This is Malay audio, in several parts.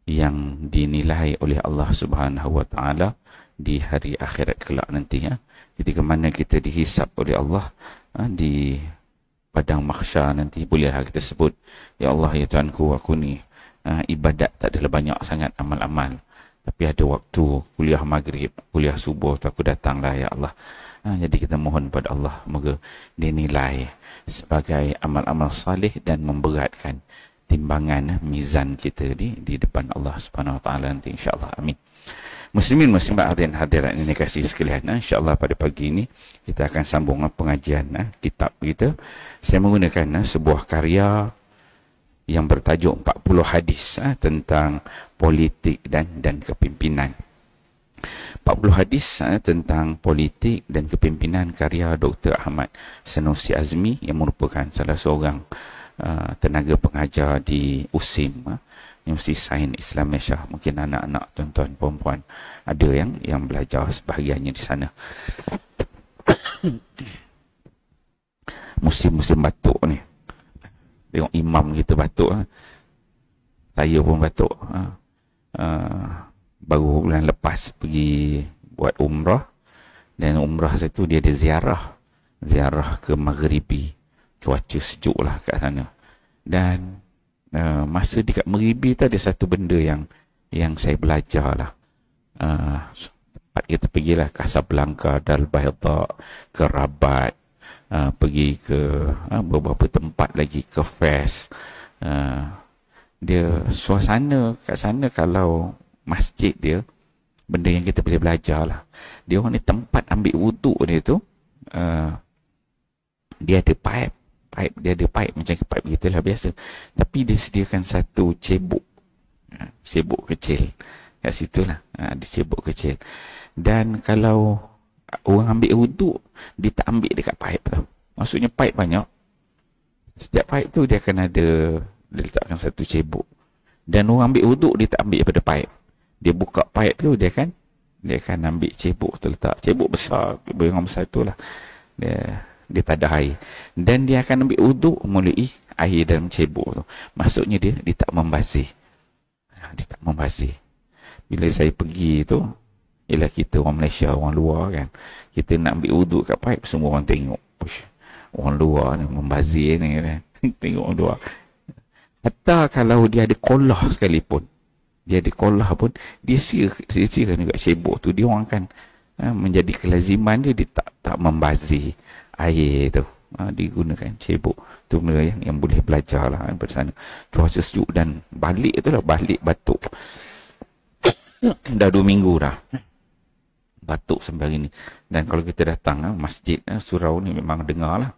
yang dinilai oleh Allah Subhanahu wa taala di hari akhirat kelak nanti, ya. Ketika mana kita dihisap oleh Allah di padang mahsyar nanti, bolehlah kita sebut, ya Allah, ya Tuhanku, aku ni ibadat tak adalah banyak sangat amal-amal, tapi ada waktu kuliah maghrib, kuliah subuh tu aku datanglah, ya Allah. Jadi kita mohon pada Allah, moga dinilai sebagai amal-amal salih dan memberatkan timbangan mizan kita di depan Allah Subhanahu wa taala nanti, insya-Allah. Amin. Muslimin muslimat hadirin hadirat ini kasih sekalian, insya-Allah pada pagi ini kita akan sambung pengajian kitab kita. Saya menggunakan sebuah karya yang bertajuk 40 hadis tentang politik dan kepimpinan. 40 hadis tentang politik dan kepimpinan, karya Dr. Ahmad Sanusi Azmi yang merupakan salah seorang tenaga pengajar di USIM, Universiti Sains Islam Malaysia. Mungkin anak-anak, tuan-tuan, perempuan ada yang belajar sebahagiannya di sana. Musim-musim batuk ni, tengok imam kita batuk, saya pun batuk. Baru bulan lepas pergi buat umrah, dan umrah saya tu dia ada ziarah ke Maghribi. Cuaca sejuk lah kat sana, dan masa dekat Maghribi tu ada satu benda yang saya belajar lah. Tempat kita pergilah Casablanca, Dal Bayda, ke Rabat, pergi ke beberapa tempat lagi, ke Fes. Dia suasana kat sana, kalau masjid dia, benda yang kita boleh belajar lah. Dia orang ni tempat ambil wuduk dia tu, dia ada pipe, dia ada pipe macam pipe kita lah biasa, tapi dia sediakan satu cebok kecil kat situ lah. Ada cebok kecil, dan kalau orang ambil wuduk, dia tak ambil dekat pipe tu. Maksudnya pipe banyak, setiap pipe tu dia akan ada, dia letakkan satu cebok, dan orang ambil wuduk dia tak ambil daripada pipe. Dia buka pipe tu, dia akan ambil cebok tu, letak cebok besar, yang besar tu lah, dia tak ada air, dan dia akan ambil wuduk melalui air dalam cebok tu. Maksudnya dia tak membazir. Dia tak membazir. Bila saya pergi tu, ialah kita orang Malaysia, orang luar kan, kita nak ambil wuduk kat pipe, semua orang tengok. Push, orang luar ni membazir ni kan. Tengok orang luar. Hatta kalau dia ada kolah sekalipun, dia siakan juga cebok tu. Dia orang akan menjadi kelaziman dia tak membazir air tu. Digunakan cebok tu, benda yang boleh belajar lah pada sana. Cuaca sejuk, dan balik tu lah, balik batuk. Dah 2 minggu dah batuk sampai hari ni. Dan kalau kita datang masjid surau ni, memang dengar lah,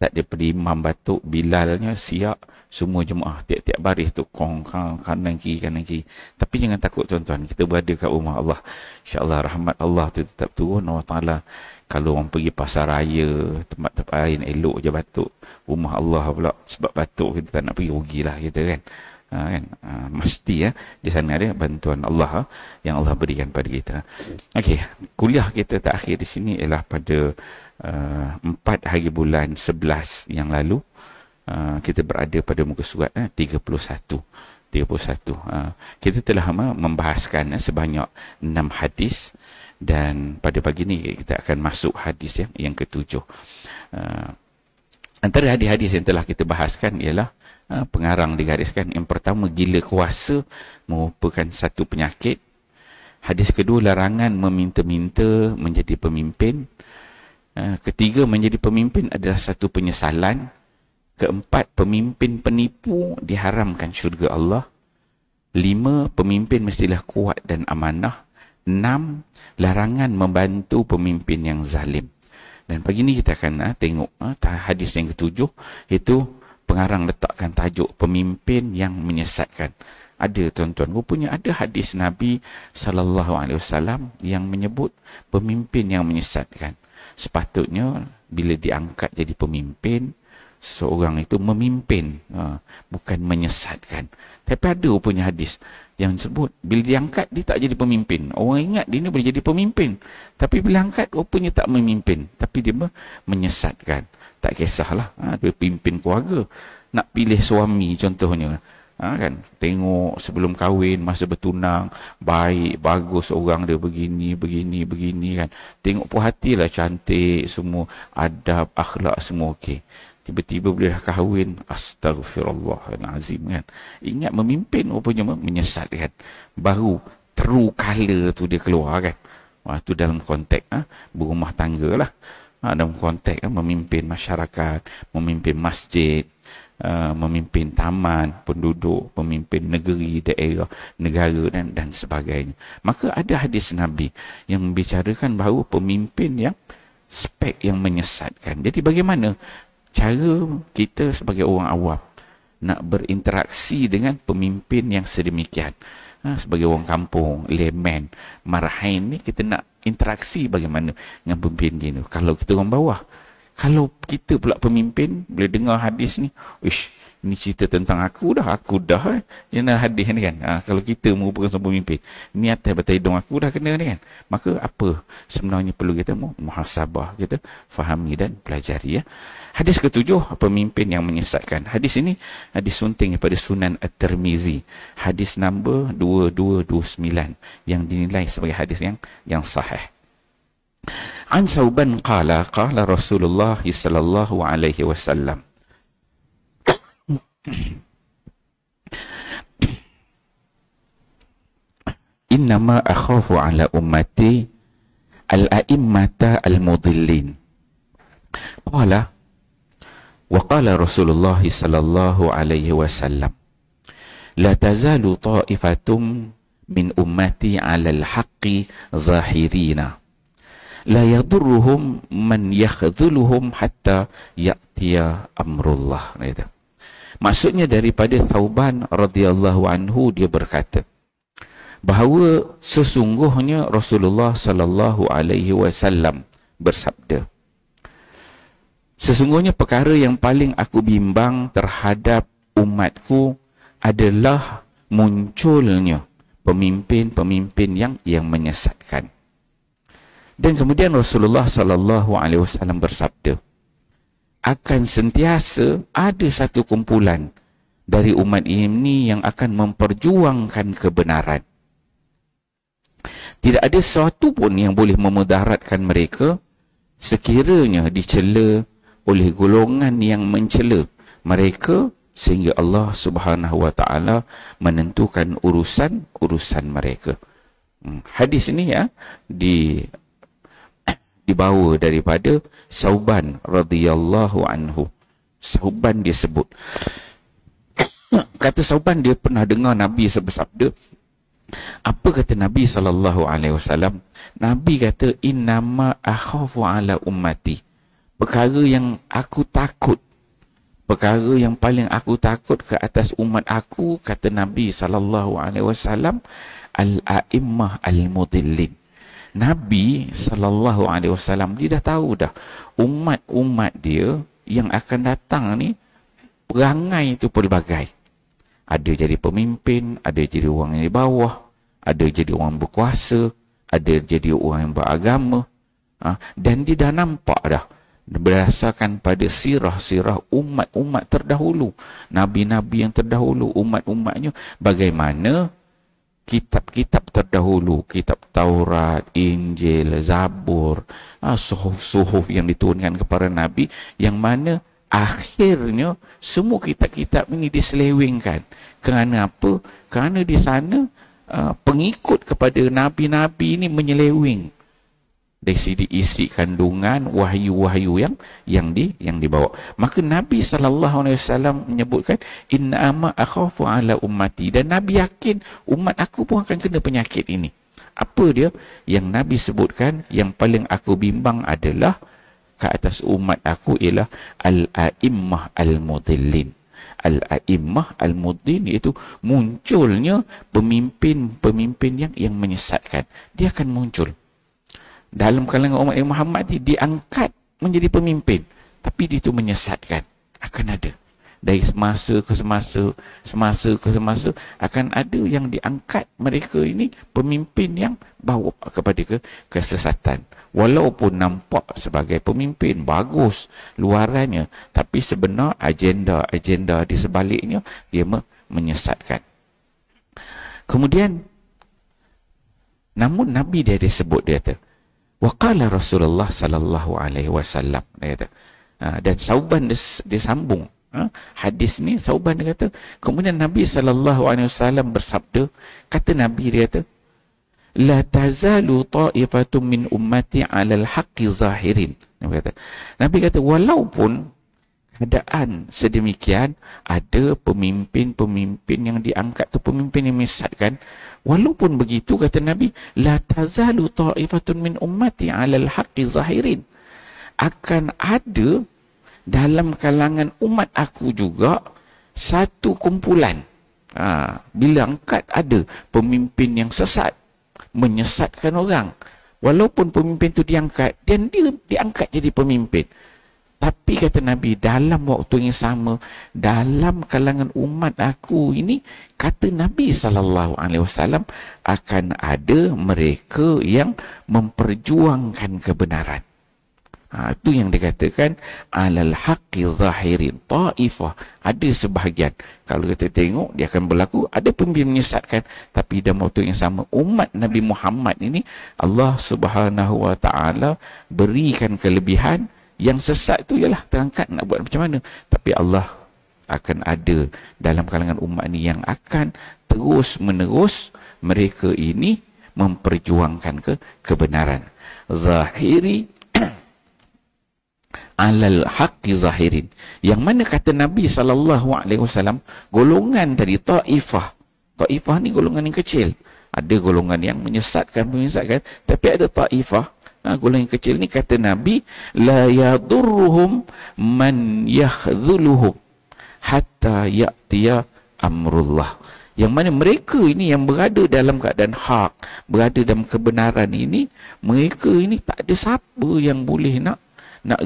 tak daripada imam batuk, bilalnya siap, semua jemaah tiap-tiap baris tu kanan kiri. Tapi jangan takut tuan-tuan, kita berada kat rumah Allah, insya-Allah rahmat Allah tu tetap turun. Allah Taala, kalau orang pergi pasar raya, tempat-tempat lain, elok je batuk, rumah Allah pula sebab batuk kita tak nak pergi, rugilah kita kan. Mesti di sana ada bantuan Allah yang Allah berikan pada kita. Okey, kuliah kita terakhir di sini ialah pada 4 hari bulan 11 yang lalu. Kita berada pada muka surat 31. Kita telah membahaskan sebanyak 6 hadis, dan pada pagi ini kita akan masuk hadis yang ke-7. Antara hadis-hadis yang telah kita bahaskan ialah pengarang digariskan. Yang pertama, gila kuasa merupakan satu penyakit. Hadis kedua, larangan meminta-minta menjadi pemimpin. Ketiga, menjadi pemimpin adalah satu penyesalan. Keempat, pemimpin penipu diharamkan syurga Allah. 5, pemimpin mestilah kuat dan amanah. 6, larangan membantu pemimpin yang zalim. Dan pagi ini kita akan tengok hadis yang ke-7, iaitu pengarang letakkan tajuk pemimpin yang menyesatkan. Ada tuan-tuan, rupanya ada hadis Nabi SAW yang menyebut pemimpin yang menyesatkan. Sepatutnya bila diangkat jadi pemimpin, seorang itu memimpin, bukan menyesatkan. Tapi ada rupanya hadis yang sebut bila diangkat dia tak jadi pemimpin. Orang ingat dia ni boleh jadi pemimpin, tapi bila angkat rupanya tak memimpin, tapi dia menyesatkan. Tak kisahlah, dia pimpin keluarga, nak pilih suami contohnya, Kan? Tengok sebelum kahwin, masa bertunang, baik, bagus orang dia begini kan. Tengok puas hatilah, cantik semua, adab, akhlak semua okey. Tiba-tiba bila dah kahwin, astagfirullahalazim kan. Ingat memimpin rupanya menyesatkan. Baru true color tu dia keluar kan. Wah, tu dalam konteks berumah tangga lah. Dalam konteks memimpin masyarakat, memimpin masjid, memimpin taman, penduduk, memimpin negeri, daerah, negara dan sebagainya. Maka ada hadis Nabi yang membicarakan bahawa pemimpin yang spek yang menyesatkan. Jadi bagaimana cara kita sebagai orang awam nak berinteraksi dengan pemimpin yang sedemikian? Sebagai orang kampung, layman, marahin ni, kita nak interaksi bagaimana dengan pemimpin gini. Kalau kita orang bawah, kalau kita pula pemimpin, bila dengar hadis ni, ish, ni cerita tentang aku dah kena hadis ni kan. Kalau kita merupakan seorang pemimpin, ni atas batai hidung aku dah kena ni kan. Maka apa sebenarnya perlu kita muhasabah, kita fahami dan pelajari ya. Hadis ketujuh, pemimpin yang menyesatkan. Hadis ini disunting daripada Sunan At-Tirmizi. Hadis nombor 2229 yang dinilai sebagai hadis yang sahih. An Sauban qala Rasulullah sallallahu alaihi wasallam, innama akhafu ala ummati al-a'immata al-mudillin. Qala wa qala Rasulullah sallallahu alaihi wasallam, la tazalu ta'ifatum min ummati 'ala al-haqqi zahirina, la yadurruhum man yakhdhuluhum hatta ya'tiya amrullah. Maksudnya daripada Thauban radhiyallahu anhu, dia berkata bahawa sesungguhnya Rasulullah sallallahu alaihi wasallam bersabda, sesungguhnya perkara yang paling aku bimbang terhadap umatku adalah munculnya pemimpin-pemimpin yang menyesatkan. Dan kemudian Rasulullah sallallahu alaihi wasallam bersabda, akan sentiasa ada satu kumpulan dari umat ini yang akan memperjuangkan kebenaran. Tidak ada sesuatu pun yang boleh memudaratkan mereka sekiranya dicela oleh golongan yang mencela mereka, sehingga Allah Subhanahu wa taala menentukan urusan mereka. Hadis ini dibawa daripada Sauban radhiyallahu anhu. Sauban dia sebut, kata Sauban dia pernah dengar Nabi bersabda. Apa kata Nabi sallallahu alaihi wasallam? Nabi kata, innama akhafu ala ummati, perkara yang aku takut, perkara yang paling aku takut ke atas umat aku, kata Nabi sallallahu alaihi wasallam, al-a'immah al-mudillin. Nabi sallallahu alaihi wasallam dia dah tahu dah umat-umat dia yang akan datang ni perangai itu pelbagai. Ada jadi pemimpin, ada jadi orang yang di bawah, ada jadi orang berkuasa, ada jadi orang yang beragama. Dan dia dah nampak dah berdasarkan pada sirah-sirah umat-umat terdahulu, nabi-nabi yang terdahulu, umat-umatnya, bagaimana kitab-kitab terdahulu, kitab Taurat, Injil, Zabur, suhuf-suhuf yang diturunkan kepada Nabi, yang mana akhirnya semua kitab-kitab ini diselewengkan. Kerana apa? Kerana di sana pengikut kepada Nabi-Nabi ini menyeleweng dari segi isi kandungan wahyu-wahyu yang dibawa. Maka Nabi SAW menyebutkan, innama akhafu ala ummati, dan Nabi yakin umat aku pun akan kena penyakit ini. Apa dia yang Nabi sebutkan? Yang paling aku bimbang adalah ke atas umat aku ialah al-a'immah al-mudillin. Al-a'immah al-mudillin, iaitu munculnya pemimpin-pemimpin yang menyesatkan. Dia akan muncul dalam kalangan umat Muhammad ini, diangkat menjadi pemimpin, tapi dia itu menyesatkan. Akan ada dari semasa ke semasa akan ada yang diangkat mereka ini pemimpin yang bawa kepada kesesatan. Walaupun nampak sebagai pemimpin bagus luarannya, tapi sebenar agenda di sebaliknya dia menyesatkan. Kemudian, namun Nabi dia sebut, dia kata, waqala Rasulullah sallallahu alaihi wasallam, dia kata, dan Sauban dia sambung hadis ni. Sauban dia kata, kemudian Nabi sallallahu alaihi wasallam bersabda, kata Nabi dia kata, la tazalu ta'ifatun min ummati 'alal haqqi zahirin. Nabi kata, walaupun keadaan sedemikian, ada pemimpin-pemimpin yang diangkat tu pemimpin yang menyesatkan, walaupun begitu kata Nabi, la tazalu ta'ifatun min ummati 'alal haqqi zahirin, akan ada dalam kalangan umat aku juga satu kumpulan, bila angkat ada pemimpin yang sesat, menyesatkan orang, walaupun pemimpin itu diangkat dan dia diangkat jadi pemimpin, tapi kata Nabi, dalam waktu yang sama, dalam kalangan umat aku ini, kata Nabi SAW, akan ada mereka yang memperjuangkan kebenaran. Itu yang dikatakan alal haqqi zahirin ta'ifah. Ada sebahagian, kalau kita tengok, dia akan berlaku, ada pemimpin menyesatkan, tapi dalam waktu yang sama umat Nabi Muhammad ini, Allah Subhanahu wa ta'ala berikan kelebihan. Yang sesat tu ialah terangkat nak buat macam mana, tapi Allah akan ada dalam kalangan umat ni yang akan terus menerus mereka ini memperjuangkan kebenaran. Zahiri alal haqqi zahirin. Yang mana kata Nabi SAW, golongan tadi ta'ifah. Ta'ifah ni golongan yang kecil. Ada golongan yang menyesatkan, tapi ada ta'ifah. Golongan yang kecil ni kata Nabi, la yadurruhum man yakhdhuluhum hatta ya'tiya amrullah. Yang mana mereka ini yang berada dalam keadaan hak, berada dalam kebenaran ini, mereka ini tak ada siapa yang boleh nak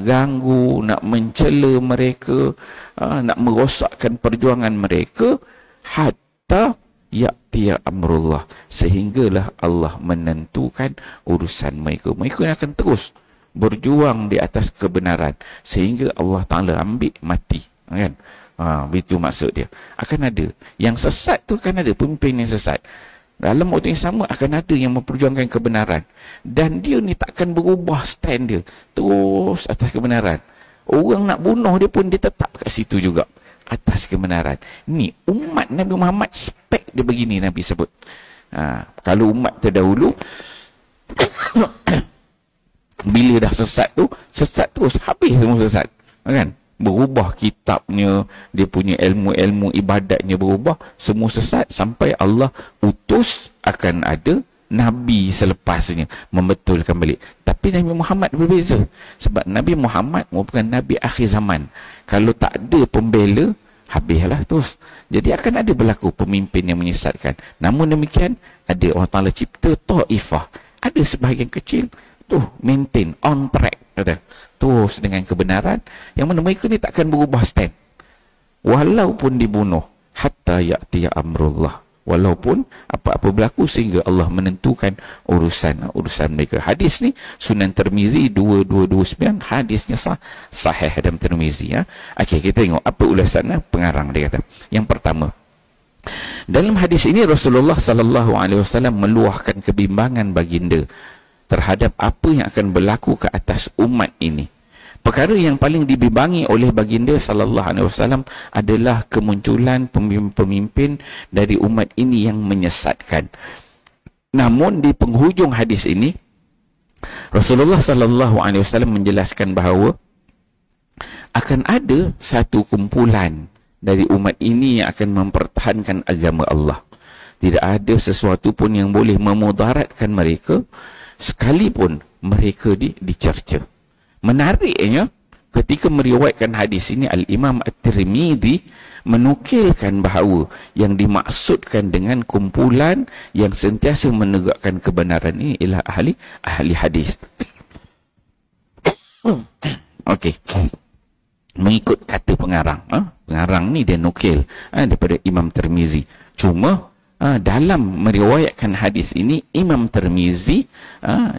ganggu, nak mencela mereka, nak merosakkan perjuangan mereka, hatta ya'tiya amrullah, sehinggalah Allah menentukan urusan mereka. Mereka akan terus berjuang di atas kebenaran sehingga Allah Ta'ala ambil mati, kan? Itu maksud dia. Akan ada yang sesat tu, kan ada pemimpin yang sesat, dalam waktu yang sama akan ada yang memperjuangkan kebenaran, dan dia ni takkan berubah stand dia, terus atas kebenaran. Orang nak bunuh dia pun dia tetap kat situ juga, atas kebenaran. Ni umat Nabi Muhammad, spek dia begini Nabi sebut. Kalau umat terdahulu bila dah sesat tu, sesat terus, habis semua sesat, kan? Berubah kitabnya, dia punya ilmu-ilmu ibadatnya berubah, semua sesat, sampai Allah utus akan ada Nabi selepasnya membetulkan balik. Tapi Nabi Muhammad berbeza, sebab Nabi Muhammad merupakan Nabi akhir zaman. Kalau tak ada pembela, habislah terus. Jadi akan ada berlaku pemimpin yang menyesatkan. Namun demikian, ada Allah Ta'ala cipta ta'ifah, ada sebahagian kecil tu maintain on track, kata, terus dengan kebenaran, yang mana mereka ni takkan berubah stand walaupun dibunuh, hatta ya'tiya amrullah, walaupun apa-apa berlaku sehingga Allah menentukan urusan mereka. Hadis ni Sunan Tirmizi 2229, hadisnya sahih dalam Tirmizi, ya. Okey, kita tengok apa ulasan pengarang. Dia kata, yang pertama, dalam hadis ini Rasulullah SAW meluahkan kebimbangan baginda terhadap apa yang akan berlaku ke atas umat ini. Perkara yang paling dibimbangi oleh baginda SAW adalah kemunculan pemimpin-pemimpin dari umat ini yang menyesatkan. Namun di penghujung hadis ini, Rasulullah SAW menjelaskan bahawa akan ada satu kumpulan dari umat ini yang akan mempertahankan agama Allah. Tidak ada sesuatu pun yang boleh memudaratkan mereka, sekalipun mereka dicerca. Menariknya, ketika meriwayatkan hadis ini, Al-Imam At-Tirmidzi menukilkan bahawa yang dimaksudkan dengan kumpulan yang sentiasa menegakkan kebenaran ini ialah ahli hadis. Okey. Mengikut kata pengarang, pengarang ni dia nukil daripada Imam Tirmidzi. Cuma dalam meriwayatkan hadis ini, Imam Tirmidzi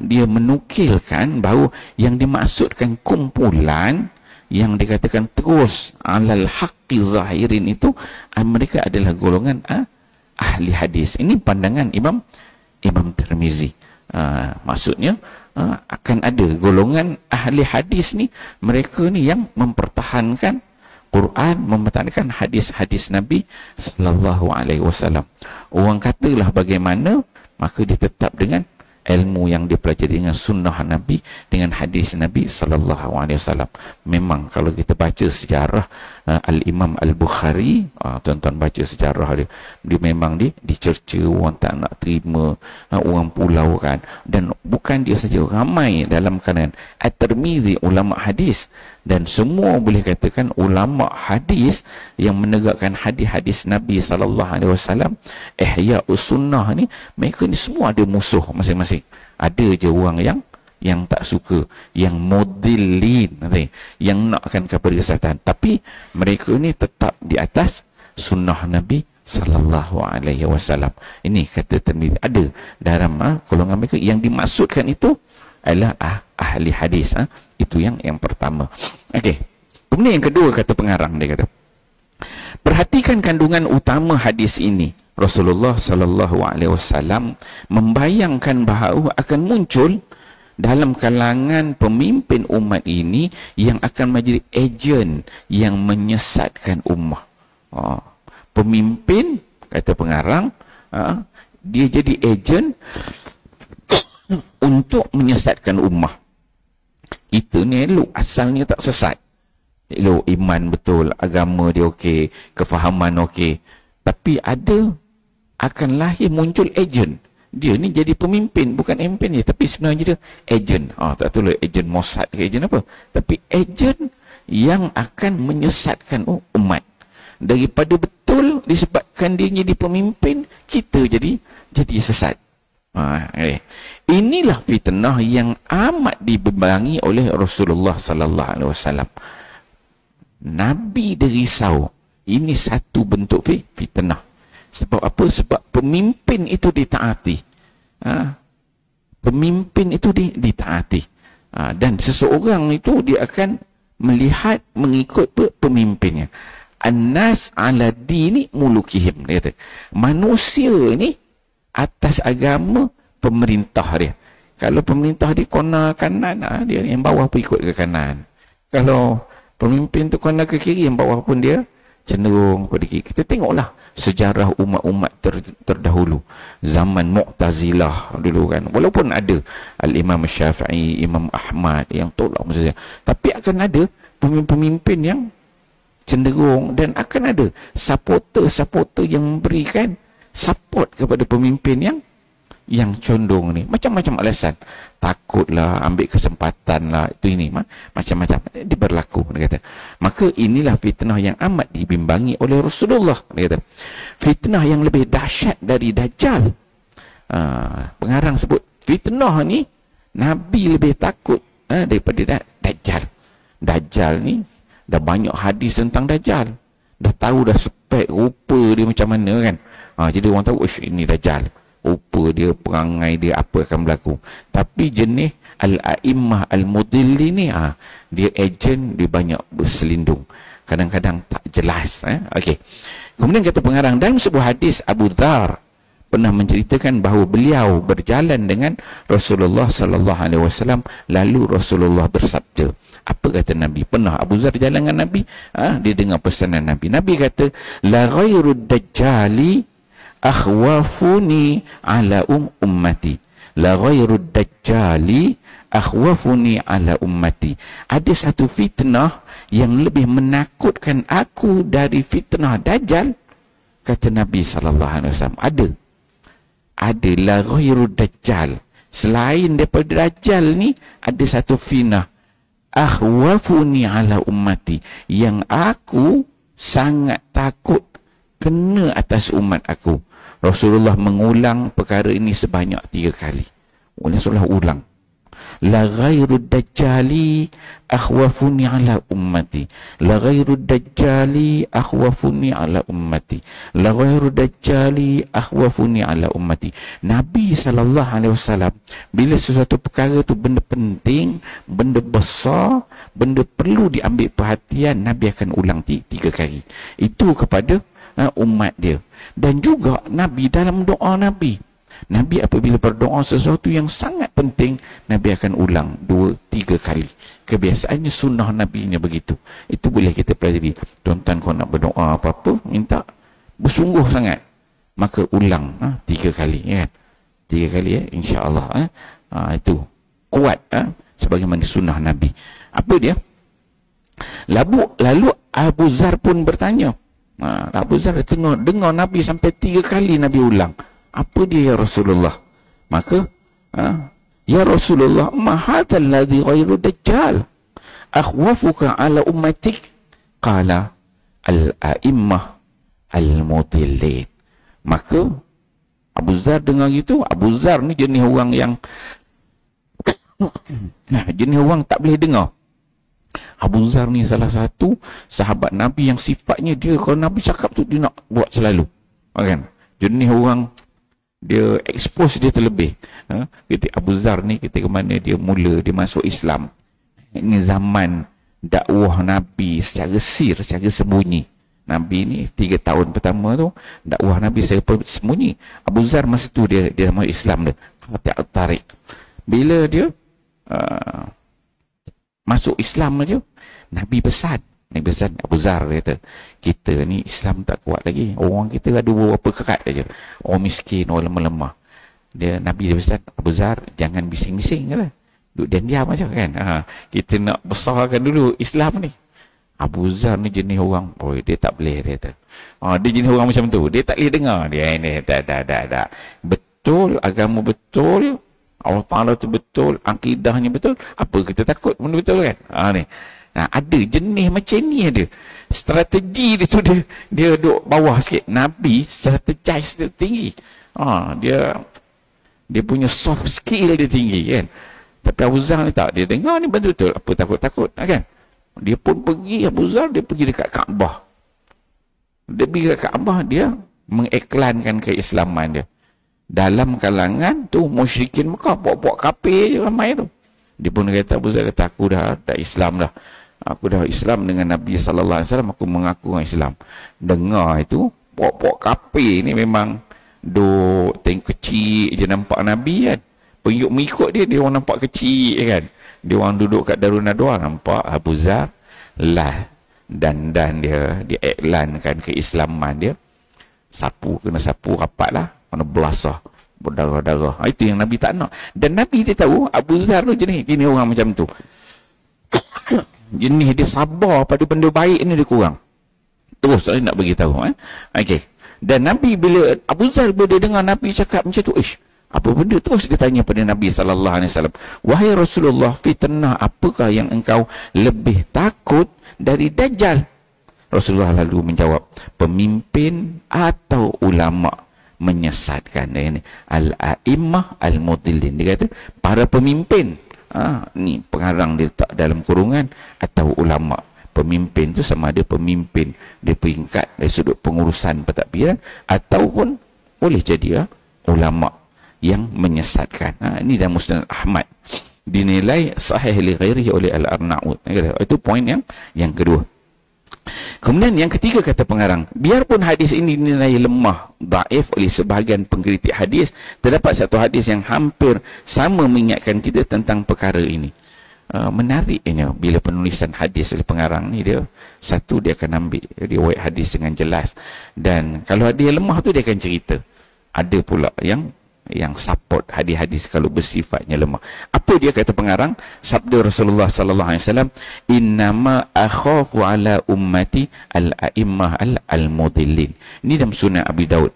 dia menukilkan bahawa yang dimaksudkan kumpulan yang dikatakan terus alal haqqi zahirin itu, mereka adalah golongan ahli hadis. Ini pandangan Imam Tirmizi. Maksudnya akan ada golongan ahli hadis ni, mereka ni yang mempertahankan Quran, mempertahankan hadis-hadis Nabi sallallahu alaihi wasallam. Orang katalah bagaimana, maka dia tetap dengan ilmu yang dia pelajari, dengan sunnah Nabi, dengan hadis Nabi sallallahu alaihi wasallam. Memang kalau kita baca sejarah Al-Imam Al-Bukhari, tuan-tuan baca sejarah dia, memang dicerca, orang tak nak terima, orang pulau kan. Dan bukan dia saja, ramai dalam kalangan At-Tirmizi ulama hadis, dan semua boleh katakan ulama hadis yang menegakkan hadis-hadis Nabi sallallahu alaihi wasallam, ihya sunnah ni, mereka ni semua ada musuh masing-masing. Ada je orang yang tak suka, yang mudillin, yang nakkan kepada kesesatan, tapi mereka ni tetap di atas sunnah Nabi sallallahu alaihi wasallam. Ini kata Tirmizi, ada dalam golongan mereka yang dimaksudkan itu adalah ahli hadis. Itu yang pertama. Okey. Kemudian yang kedua, kata pengarang, dia kata, perhatikan kandungan utama hadis ini. Rasulullah sallallahu alaihi wasallam membayangkan bahawa akan muncul dalam kalangan pemimpin umat ini yang akan menjadi ejen yang menyesatkan ummah. Pemimpin, kata pengarang, dia jadi ejen untuk menyesatkan ummah. Kita ni elok asalnya tak sesat, elok iman betul, agama dia okey, kefahaman okey, tapi ada akan lahir muncul ejen. Dia ni jadi pemimpin, bukan ejen je, tapi sebenarnya dia ejen. Tak tahu lah ejen Mossad ke ejen apa, tapi ejen yang akan menyesatkan umat. Daripada betul, disebabkan dia jadi pemimpin, kita jadi sesat. Inilah fitnah yang amat dibimbangi oleh Rasulullah sallallahu alaihi wasallam. Nabi dirisau. Ini satu bentuk fitnah. Sebab apa? Sebab pemimpin itu ditaati. Pemimpin itu ditaati. Dan seseorang itu dia akan melihat, mengikut pemimpinnya. An-nas ala dini mulukihim. Dia kata, manusia ni atas agama pemerintah dia. Kalau pemerintah di kona kanan, dia yang bawah pun ikut ke kanan. Kalau pemimpin tu kona ke kiri, yang bawah pun dia cenderung pada kiri. Kita tengoklah sejarah umat-umat terdahulu. Zaman Mu'tazilah dulu kan. Walaupun ada Al-Imam Syafi'i, Imam Ahmad yang tolak maksudnya, tapi akan ada pemimpin-pemimpin yang cenderung, dan akan ada supporter-supporter yang memberikan support kepada pemimpin yang condong ni. Macam-macam alasan. Takutlah, ambil kesempatan lah, itu ini, macam-macam dia berlaku, dia kata. Maka inilah fitnah yang amat dibimbangi oleh Rasulullah, dia kata. Fitnah yang lebih dahsyat dari Dajjal. Pengarang sebut fitnah ni Nabi lebih takut daripada Dajjal. Dajjal ni dah banyak hadis tentang Dajjal, dah tahu dah spek rupa dia macam mana kan. Jadi orang tahu, ini Dajjal, rupa dia, perangai dia, apa akan berlaku. Tapi jenis al-a'immah al-mudilli ni, dia ejen, dia banyak berselindung, kadang-kadang tak jelas. Okey. Kemudian kata pengarang, dalam sebuah hadis Abu Dzar pernah menceritakan bahawa beliau berjalan dengan Rasulullah sallallahu alaihi wasallam, lalu Rasulullah bersabda. Apa kata Nabi? Pernah Abu Dzar jalan dengan Nabi, dia dengar pesanan Nabi. Nabi kata, la ghairud dajjali akhwafuni ala ummati. La ghairud dajjali akhwafuni ala ummati. Ada satu fitnah yang lebih menakutkan aku dari fitnah Dajjal, kata Nabi sallallahu alaihi wasallam. Ada la ghairud dajjal, selain daripada Dajjal ni, ada satu fitnah akhwafuni ala ummati, yang aku sangat takut kena atas umat aku. Rasulullah mengulang perkara ini sebanyak 3 kali. Rasulullah ulang. la ghairud dajjali akhwafuni ala ummati, la ghairud dajjali akhwafuni ala ummati, la ghairud dajjali akhwafuni ala ummati. Nabi SAW bila sesuatu perkara tu benda penting, benda besar, benda perlu diambil perhatian, Nabi akan ulang 3 kali. Itu kepada umat dia. Dan juga Nabi dalam doa Nabi apabila berdoa sesuatu yang sangat penting, Nabi akan ulang 2-3 kali. Kebiasaannya, sunnah Nabi-nya begitu. Itu boleh kita pelajari. Tuan-tuan, kau nak berdoa apa-apa, minta bersungguh sangat, maka ulang 3 kali, kan? 3 kali, insya-Allah. Itu kuat, sebagaimana sunnah Nabi. Apa dia? Lalu Abu Zar pun bertanya. Abu Zar dengar Nabi sampai 3 kali Nabi ulang. Apa dia, ya Rasulullah? Maka ya Rasulullah, ma hadzal ladzi ghairu dajjal akhwafuka ala ummatik? Qala al-a'immah al-mudillin. Maka Abu Zar dengar gitu. Abu Zar ni jenis orang yang jenis orang tak boleh dengar. Abu Zar ni salah satu sahabat Nabi yang sifatnya dia, kalau Nabi cakap tu dia nak buat selalu, kan? Jenis orang dia expose dia terlebih. Ketika Abu Zar ni, ketika mana dia mula dia masuk Islam, ini zaman dakwah Nabi secara secara sembunyi. Nabi ni 3 tahun pertama tu dakwah Nabi secara sembunyi. Abu Zar masa tu dia masuk Islam dia. Tarik. Bila dia masuk Islam aja, Nabi pesan Abu Zar, dia kata, kita ni Islam tak kuat lagi, orang kita ada beberapa kerat aja, orang miskin, orang lemah-lemah. Nabi dia pesan, Abu Zar, jangan bising-bising kata, duduk diam-diam aja, kan? Kita nak besarkan dulu Islam ni. Abu Zar ni jenis orang, dia tak boleh, dia kata. Dia jenis orang macam tu, dia tak boleh dengar. Dia ini tak. Betul, agama betul, Allah Ta'ala tu betul, akidahnya betul, apa kita takut? Benda betul, kan? Ni. Ada jenis macam ni ada. Strategi dia tu dia duduk bawah sikit. Nabi strategize dia tinggi. Dia punya soft skill dia tinggi, kan? Tapi Abu Zar ni tak, dia dengar ni betul-betul, apa takut-takut, kan? Dia pun pergi, Abu Zar dia pergi dekat Kaabah. Dia pergi dekat Kaabah, dia mengiklankan keislaman dia. Dalam kalangan tu musyrikin Mekah, puak-puak kafir je ramai tu. Dia pun kata, Abu Zar kata, aku dah Islam dah. Aku dah Islam dengan Nabi SAW, aku mengaku dengan Islam. Dengar itu, puak-puak kafir ni memang tengok kecil je nampak Nabi, kan? Pengikut dia orang nampak kecil, kan? Dia orang duduk kat Darun Nadwa, nampak Abu Zar lah. Dan dia iklankan keislaman dia. Kena sapu rapat lah. Mana belasah, berdarah-darah. Itu yang Nabi tak nak. Dan Nabi dia tahu Abu Zar tu jenis orang macam tu. Jenis dia sabar pada benda baik ni dia kurang. Terus saya nak beritahu. Okey. Dan Nabi bila Abu Zar bila dia dengar Nabi cakap macam tu, apa benda? Terus dia tanya pada Nabi SAW, wahai Rasulullah, fitnah apakah yang engkau lebih takut dari Dajjal? Rasulullah lalu menjawab, pemimpin atau ulama menyesatkan. Ini al-a'immah al-mudillin. Dia kata para pemimpin. Ni pengarang dia letak dalam kurungan, atau ulama. Pemimpin tu sama ada pemimpin dia peringkat dari sudut pengurusan pentadbiran, ataupun boleh jadi ulama yang menyesatkan. Ini dalam Musnad Ahmad dinilai sahih li ghairihi oleh Al-Arnaud. Itu poin yang kedua. Kemudian yang ketiga kata pengarang, biarpun hadis ini dinilai lemah, daif oleh sebahagian pengkritik hadis, terdapat satu hadis yang hampir sama mengingatkan kita tentang perkara ini. Menariknya bila penulisan hadis oleh pengarang ni, dia akan ambil riwayat hadis dengan jelas, dan kalau ada yang lemah tu dia akan cerita. Ada pula yang support hadis-hadis kalau bersifatnya lemah. Apa dia kata pengarang? Sabda Rasulullah sallallahu alaihi wasallam, innama akhafu ala ummati al-a'immah al-mudillin. Ini dalam Sunan Abi Daud,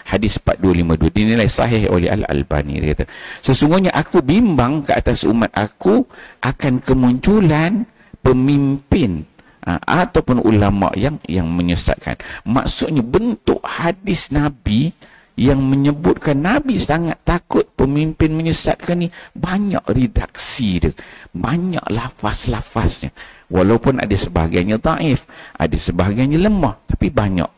hadis 4252, dinilai sahih oleh Al-Albani. Dia kata, sesungguhnya aku bimbang ke atas umat aku akan kemunculan pemimpin ataupun ulama yang menyesatkan. Maksudnya bentuk hadis Nabi yang menyebutkan Nabi sangat takut pemimpin menyesatkan ni, banyak redaksi dia, banyak lafaz-lafaznya. Walaupun ada sebahagiannya dhaif, ada sebahagiannya lemah, tapi banyak.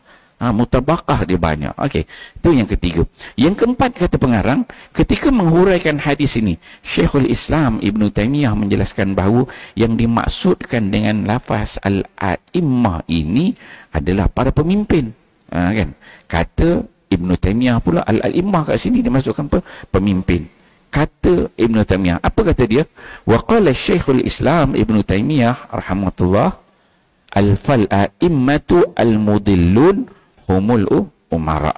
Mutabaqah dia banyak. Okey, itu yang ketiga. Yang keempat, kata pengarang, ketika menghuraikan hadis ini, Syekhul Islam Ibn Taymiyah menjelaskan bahawa yang dimaksudkan dengan lafaz al-a'immah ini adalah para pemimpin. Kan? Kata Ibn Taymiyah pula, al-a'immah kat sini dimasukkan pemimpin. Kata Ibn Taymiyah, apa kata dia? Wa qala Syekhul Islam Ibn Taymiyah rahmatullah, al-a'immatu al-mudillun humul umara.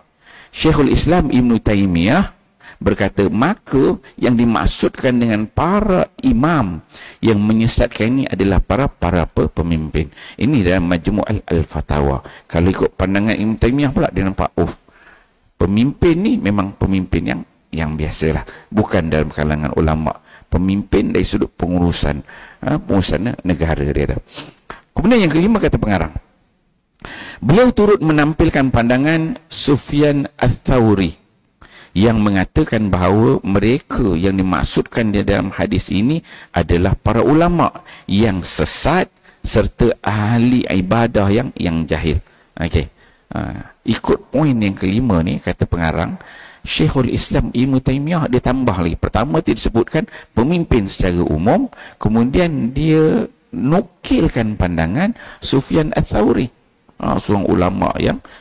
Syekhul Islam Ibn Taymiyah berkata, maka yang dimaksudkan dengan para imam yang menyesatkan ini adalah para pemimpin. Ini dalam Majmu' al-Fatawa. Kalau ikut pandangan Ibn Taymiyah pula, dia nampak, pemimpin ni memang pemimpin yang biasalah, bukan dalam kalangan ulama. Pemimpin dari sudut pengurusan negara dia. Kemudian yang kelima, kata pengarang, beliau turut menampilkan pandangan Sufyan Ats-Tsauri yang mengatakan bahawa mereka yang dimaksudkan di dalam hadis ini adalah para ulama yang sesat serta ahli ibadah yang jahil. Okey. Ikut poin yang kelima ni, kata pengarang, Syekhul Islam Ibn Taymiyah dia tambah lagi. Pertama dia disebutkan pemimpin secara umum, kemudian dia nukilkan pandangan Sufyan Ats-Tsauri, seorang ulama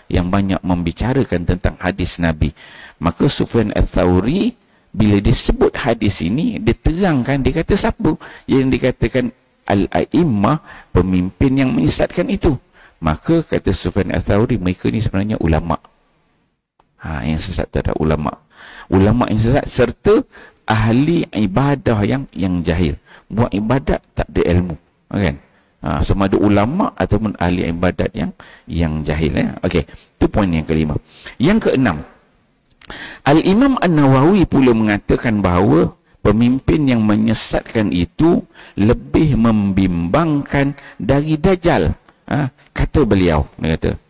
yang banyak membicarakan tentang hadis Nabi. Maka Sufyan Ats-Tsauri bila disebut hadis ini, dia terangkan, dia kata siapa yang dikatakan al-a'immah, pemimpin yang menyesatkan itu. Maka kata Sufyan Ats-Tsauri, mereka ni sebenarnya ulama. Yang sesat itu adalah ulama. Ulama yang sesat serta ahli ibadah yang jahil. Buat ibadat tak ada ilmu, kan? Sama ada ulama ataupun ahli ibadat yang jahil. Okey, itu poin yang kelima. Yang keenam, Al-Imam An-Nawawi pula mengatakan bahawa pemimpin yang menyesatkan itu lebih membimbangkan dari Dajjal. Kata beliau, dia kata,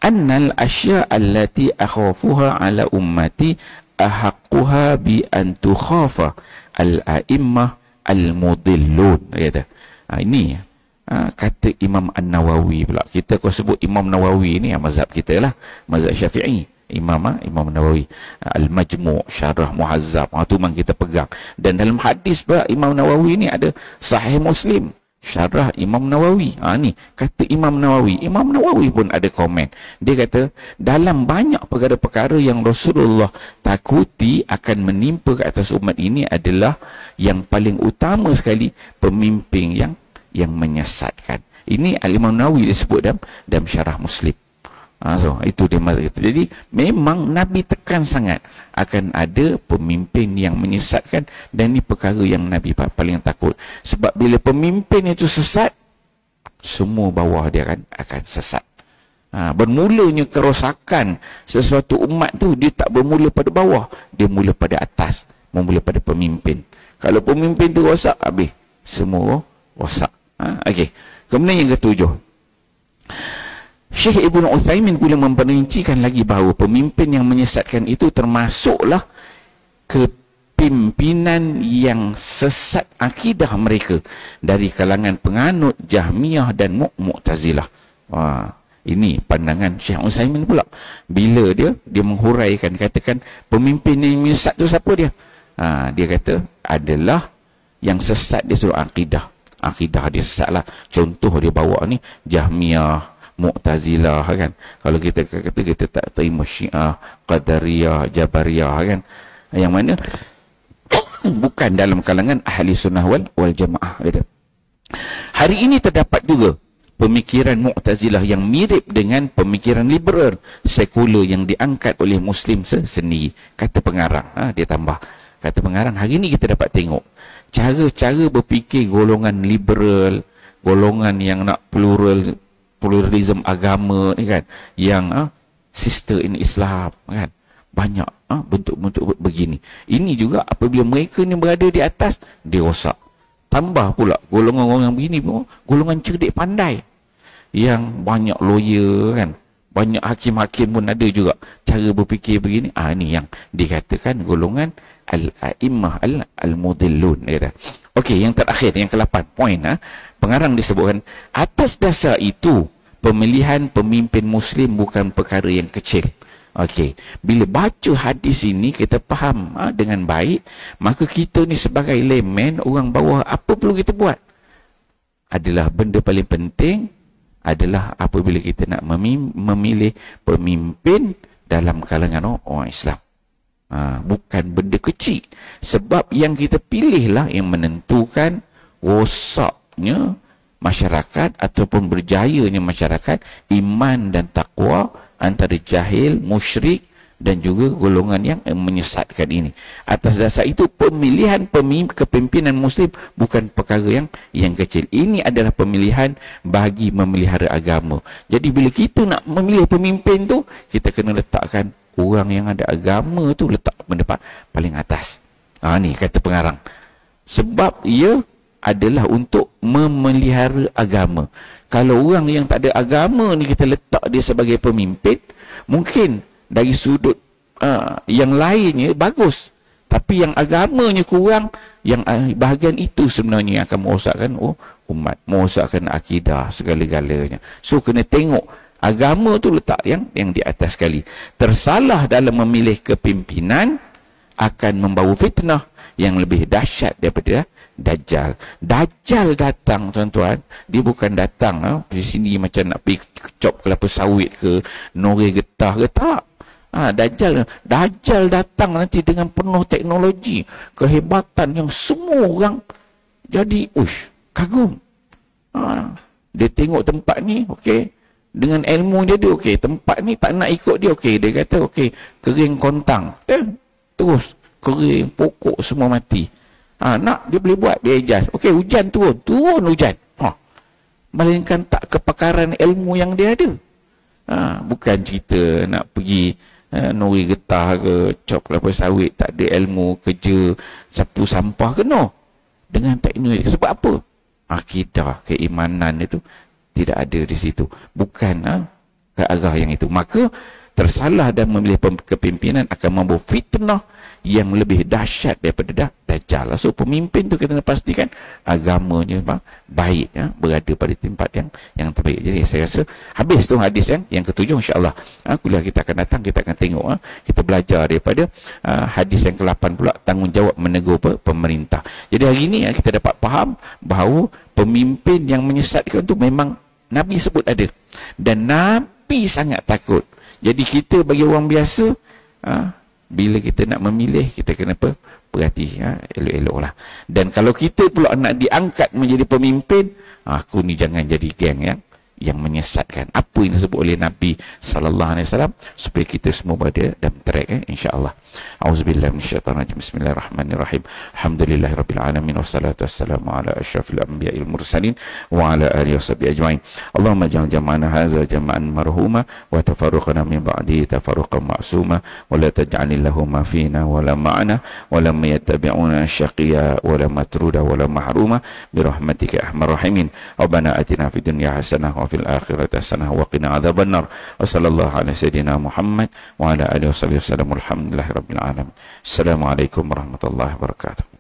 annal asya' allati akhafuha ala ummati ahaqquha bi an tukhafa al-a'immah al-mudillun. Dia kata, ini kata Imam An-Nawawi pula. Kita kau sebut Imam Nawawi ni mazhab kita lah, mazhab Syafi'i. Imam Nawawi, Al-Majmu', Syarah Muhazzab, tu memang kita pegang. Dan dalam hadis pula Imam Nawawi ni ada Sahih Muslim, Syarah Imam Nawawi. Ni kata Imam Nawawi. Imam Nawawi pun ada komen. Dia kata, dalam banyak perkara-perkara yang Rasulullah takuti akan menimpa ke atas umat ini adalah yang paling utama sekali pemimpin yang menyesatkan. Ini Al-Imam Nawawi disebut dalam Syarah Muslim. So itu dia mazhab itu. Jadi memang Nabi tekan sangat akan ada pemimpin yang menyesatkan, dan ini perkara yang Nabi paling takut. Sebab bila pemimpin itu sesat, semua bawah dia akan sesat. Bermulanya kerosakan sesuatu umat tu, dia tak bermula pada bawah, dia mula pada atas, bermula pada pemimpin. Kalau pemimpin tu rosak, habis semua rosak. Okey. Kemudian yang ketujuh, Syekh Ibn Uthaymin pula memperincikan lagi bahawa pemimpin yang menyesatkan itu termasuklah kepimpinan yang sesat akidah mereka dari kalangan penganut Jahmiyah dan Mu'tazilah. Ini pandangan Syekh Uthaymin pula. Bila dia menghuraikan, katakan pemimpin yang menyesat itu siapa dia? Dia kata adalah yang sesat dia suruh akidah. Akidah dia sesat lah. Contoh dia bawa ni Jahmiyah, Mu'tazilah, kan. Kalau kita kata kita tak terima Syiah, Qadariyah, Jabariyah, kan. Yang mana bukan dalam kalangan ahli sunnah wal jamaah, gitu. Hari ini terdapat juga pemikiran Mu'tazilah yang mirip dengan pemikiran liberal sekular yang diangkat oleh Muslim sendiri. Kata pengarang, dia tambah. Kata pengarang, hari ini kita dapat tengok cara-cara berfikir golongan liberal, golongan yang nak pluralism agama ni, kan, yang sister in Islam, kan, banyak bentuk-bentuk begini. Ini juga apabila mereka ni berada di atas, dia rosak. Tambah pula golongan-golongan begini pun golongan cerdik pandai, yang banyak lawyer, kan, Banyak hakim-hakim pun ada juga cara berfikir begini. Ni yang dikatakan golongan al-a'immah al-mudillun. Okey, yang terakhir, yang ke-8 poin. Pengarang disebutkan, atas dasar itu pemilihan pemimpin Muslim bukan perkara yang kecil. Okey, bila baca hadis ini kita faham dengan baik, maka kita ni sebagai layman, orang bawah, apa perlu kita buat? Adalah benda paling penting adalah apabila kita nak memilih pemimpin dalam kalangan orang Islam. Bukan benda kecil. Sebab yang kita pilihlah yang menentukan rosaknya masyarakat ataupun berjayanya masyarakat, iman dan takwa antara jahil, musyrik dan juga golongan yang menyesatkan ini. Atas dasar itu pemilihan kepimpinan Muslim bukan perkara yang kecil. Ini adalah pemilihan bagi memelihara agama. Jadi bila kita nak memilih pemimpin tu, kita kena letakkan orang yang ada agama tu, letak mendapat paling atas. Ni kata pengarang. Sebab ia adalah untuk memelihara agama. Kalau orang yang tak ada agama ni kita letak dia sebagai pemimpin, mungkin dari sudut yang lainnya bagus, tapi yang agamanya kurang, yang bahagian itu sebenarnya yang akan merosakkan umat, merosakkan akidah segala-galanya. So kena tengok agama tu letak yang di atas sekali. Tersalah dalam memilih kepimpinan akan membawa fitnah yang lebih dahsyat daripada Dajjal. Dajjal datang, tuan-tuan, dia bukan datang di sini macam nak pergi cop kelapa sawit ke, nori getah ke, tak. Dajjal datang nanti dengan penuh teknologi, kehebatan yang semua orang jadi kagum. Dia tengok tempat ni, okey, dengan ilmu dia okey, tempat ni tak nak ikut dia, okey, dia kata okey, kering kontang, terus kering, pokok semua mati. Nak dia boleh buat, dia adjust. Okey, hujan turun hujan. Melainkan tak kepakaran ilmu yang dia ada. Bukan cerita nak pergi nori getah ke, cop kelapa sawit, tak ada ilmu, kerja sapu sampah ke, no. Dengan teknologi. Sebab apa? Akidah, keimanan itu tidak ada di situ. Bukan ke arah yang itu. Maka tersalah dan memilih kepimpinan akan membawa fitnah yang lebih dahsyat daripada Dajjal. So pemimpin tu kita nak pastikan agamanya baik, berada pada tempat yang terbaik. Jadi saya rasa habis tu hadis yang ke-7, insya-Allah. Kuliah kita akan datang, kita akan tengok, kita belajar daripada hadis yang ke-8 pula, tanggungjawab menegur pemerintah. Jadi hari ini kita dapat faham bahawa pemimpin yang menyesatkan tu memang Nabi sebut ada, dan Nabi sangat takut. Jadi kita bagi orang biasa, bila kita nak memilih, kita kena perhati, elok-elok lah. Dan kalau kita pula nak diangkat menjadi pemimpin, aku ni jangan jadi geng yang menyesatkan. Apa yang disebut oleh Nabi SAW, supaya kita semua berada dalam track, insya-Allah. Auzubillahi minasyaitanirrajim. Bismillahirrahmanirrahim. Alhamdulillahirabbil alamin, wassalatu wassalamu ala asyrafil anbiya'il mursalin wa ala alihi washabihi ajmain. Allahumma ja'al jam'ana hadza jam'an marhuma wa tafarruqana min ba'di tafarruqan ma'suma wa la taj'al lahum fina wa la ma'ana wa lam yattabi'una syaqiyya wa la matruda wa la mahruma bi rahmatika arhamar rahimin. Rabbana atina fid dunya hasanah wa fil akhirati hasanah wa qina adzabannar. Wa sallallahu ala sayidina Muhammad wa ala alihi wasallam. Alhamdulillahirabbil alamin. Assalamualaikum warahmatullahi wabarakatuh.